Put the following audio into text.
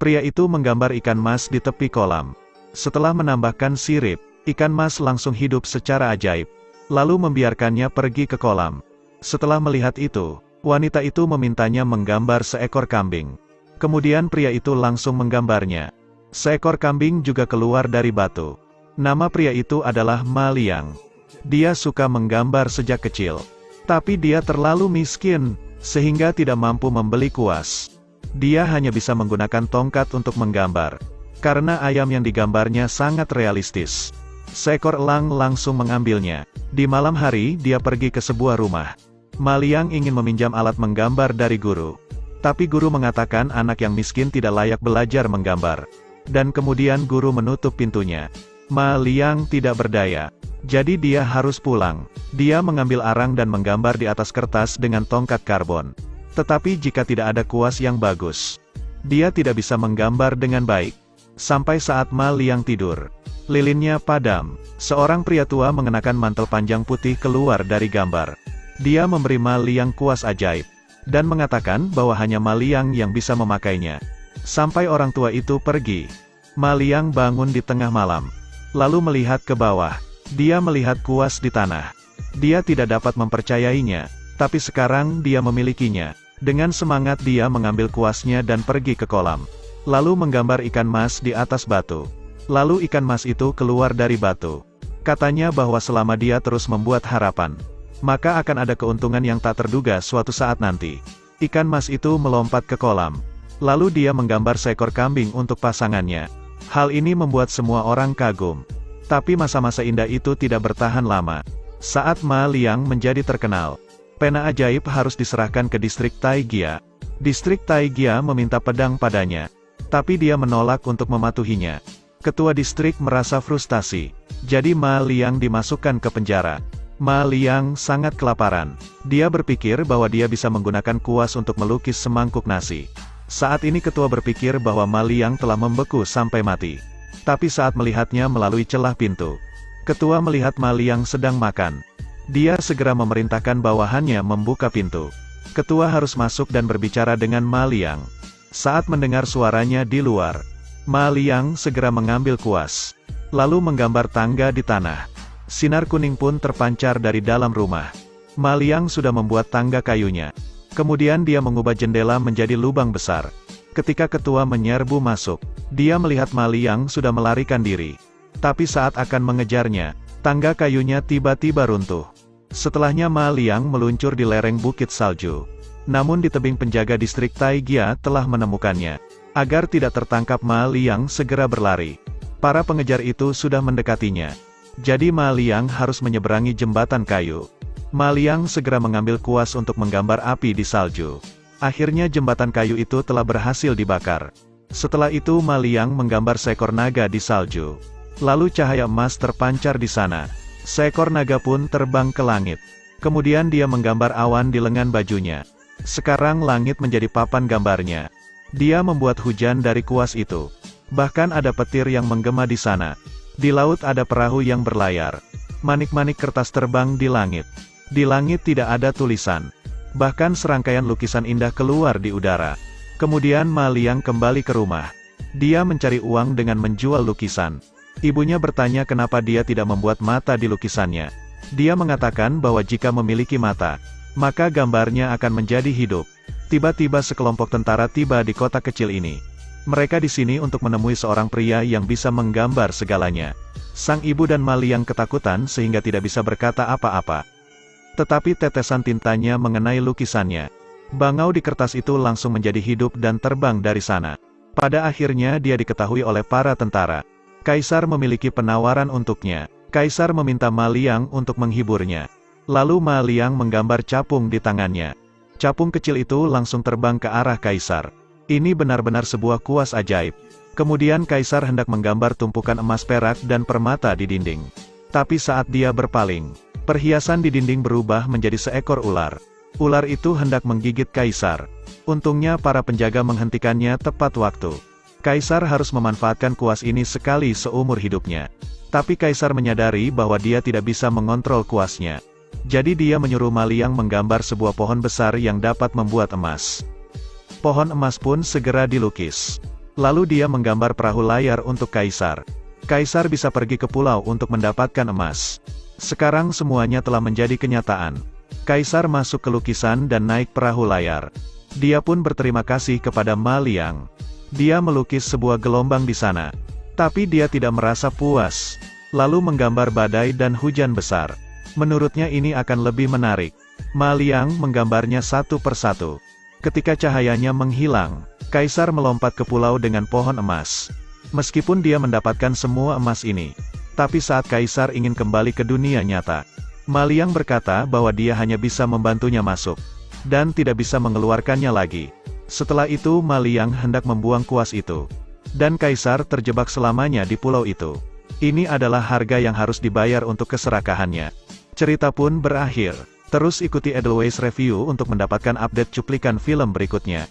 Pria itu menggambar ikan mas di tepi kolam. Setelah menambahkan sirip, ikan mas langsung hidup secara ajaib. Lalu membiarkannya pergi ke kolam. Setelah melihat itu, wanita itu memintanya menggambar seekor kambing. Kemudian pria itu langsung menggambarnya. Seekor kambing juga keluar dari batu. Nama pria itu adalah Ma Liang. Dia suka menggambar sejak kecil. Tapi dia terlalu miskin, sehingga tidak mampu membeli kuas. Dia hanya bisa menggunakan tongkat untuk menggambar. Karena ayam yang digambarnya sangat realistis. Seekor elang langsung mengambilnya. Di malam hari, dia pergi ke sebuah rumah. Ma Liang ingin meminjam alat menggambar dari guru. Tapi guru mengatakan anak yang miskin tidak layak belajar menggambar. Dan kemudian guru menutup pintunya. Ma Liang tidak berdaya. Jadi dia harus pulang. Dia mengambil arang dan menggambar di atas kertas dengan tongkat karbon. Tetapi jika tidak ada kuas yang bagus, dia tidak bisa menggambar dengan baik. Sampai saat Ma Liang tidur, lilinnya padam. Seorang pria tua mengenakan mantel panjang putih keluar dari gambar. Dia memberi Ma Liang kuas ajaib, dan mengatakan bahwa hanya Ma Liang yang bisa memakainya. Sampai orang tua itu pergi, Ma Liang bangun di tengah malam. Lalu melihat ke bawah. Dia melihat kuas di tanah. Dia tidak dapat mempercayainya, tapi sekarang dia memilikinya. Dengan semangat dia mengambil kuasnya dan pergi ke kolam. Lalu menggambar ikan mas di atas batu. Lalu ikan mas itu keluar dari batu. Katanya bahwa selama dia terus membuat harapan, maka akan ada keuntungan yang tak terduga suatu saat nanti. Ikan mas itu melompat ke kolam. Lalu dia menggambar seekor kambing untuk pasangannya. Hal ini membuat semua orang kagum. Tapi masa-masa indah itu tidak bertahan lama. Saat Ma Liang menjadi terkenal, pena ajaib harus diserahkan ke distrik Taigia. Distrik Taigia meminta pedang padanya. Tapi dia menolak untuk mematuhinya. Ketua distrik merasa frustasi. Jadi Ma Liang dimasukkan ke penjara. Ma Liang sangat kelaparan. Dia berpikir bahwa dia bisa menggunakan kuas untuk melukis semangkuk nasi. Saat ini ketua berpikir bahwa Ma Liang telah membeku sampai mati. Tapi saat melihatnya melalui celah pintu, ketua melihat Ma Liang sedang makan. Dia segera memerintahkan bawahannya membuka pintu. Ketua harus masuk dan berbicara dengan Ma Liang. Saat mendengar suaranya di luar, Ma Liang segera mengambil kuas, lalu menggambar tangga di tanah. Sinar kuning pun terpancar dari dalam rumah. Ma Liang sudah membuat tangga kayunya. Kemudian dia mengubah jendela menjadi lubang besar. Ketika ketua menyerbu masuk, dia melihat Ma Liang sudah melarikan diri. Tapi saat akan mengejarnya, tangga kayunya tiba-tiba runtuh. Setelahnya Ma Liang meluncur di lereng bukit salju. Namun di tebing penjaga distrik Taigia telah menemukannya. Agar tidak tertangkap Ma Liang segera berlari. Para pengejar itu sudah mendekatinya. Jadi Ma Liang harus menyeberangi jembatan kayu. Ma Liang segera mengambil kuas untuk menggambar api di salju. Akhirnya jembatan kayu itu telah berhasil dibakar. Setelah itu Ma Liang menggambar seekor naga di salju. Lalu cahaya emas terpancar di sana. Seekor naga pun terbang ke langit. Kemudian dia menggambar awan di lengan bajunya. Sekarang langit menjadi papan gambarnya. Dia membuat hujan dari kuas itu. Bahkan ada petir yang menggema di sana. Di laut ada perahu yang berlayar. Manik-manik kertas terbang di langit. Di langit tidak ada tulisan. Bahkan serangkaian lukisan indah keluar di udara. Kemudian Ma Liang kembali ke rumah. Dia mencari uang dengan menjual lukisan. Ibunya bertanya kenapa dia tidak membuat mata di lukisannya. Dia mengatakan bahwa jika memiliki mata, maka gambarnya akan menjadi hidup. Tiba-tiba sekelompok tentara tiba di kota kecil ini. Mereka di sini untuk menemui seorang pria yang bisa menggambar segalanya. Sang ibu dan Ma Liang ketakutan sehingga tidak bisa berkata apa-apa. Tetapi tetesan tintanya mengenai lukisannya. Bangau di kertas itu langsung menjadi hidup dan terbang dari sana. Pada akhirnya dia diketahui oleh para tentara. Kaisar memiliki penawaran untuknya. Kaisar meminta Ma Liang untuk menghiburnya. Lalu Ma Liang menggambar capung di tangannya. Capung kecil itu langsung terbang ke arah Kaisar. Ini benar-benar sebuah kuas ajaib. Kemudian Kaisar hendak menggambar tumpukan emas perak dan permata di dinding. Tapi saat dia berpaling, perhiasan di dinding berubah menjadi seekor ular. Ular itu hendak menggigit Kaisar. Untungnya para penjaga menghentikannya tepat waktu. Kaisar harus memanfaatkan kuas ini sekali seumur hidupnya. Tapi Kaisar menyadari bahwa dia tidak bisa mengontrol kuasnya. Jadi dia menyuruh Ma Liang menggambar sebuah pohon besar yang dapat membuat emas. Pohon emas pun segera dilukis. Lalu dia menggambar perahu layar untuk Kaisar. Kaisar bisa pergi ke pulau untuk mendapatkan emas. Sekarang semuanya telah menjadi kenyataan. Kaisar masuk ke lukisan dan naik perahu layar. Dia pun berterima kasih kepada Ma Liang. Dia melukis sebuah gelombang di sana. Tapi dia tidak merasa puas. Lalu menggambar badai dan hujan besar. Menurutnya ini akan lebih menarik. Ma Liang menggambarnya satu persatu. Ketika cahayanya menghilang, Kaisar melompat ke pulau dengan pohon emas. Meskipun dia mendapatkan semua emas ini, tapi saat Kaisar ingin kembali ke dunia nyata, Ma Liang berkata bahwa dia hanya bisa membantunya masuk, dan tidak bisa mengeluarkannya lagi. Setelah itu Ma Liang hendak membuang kuas itu. Dan Kaisar terjebak selamanya di pulau itu. Ini adalah harga yang harus dibayar untuk keserakahannya. Cerita pun berakhir. Terus ikuti Edelweiss Review untuk mendapatkan update cuplikan film berikutnya.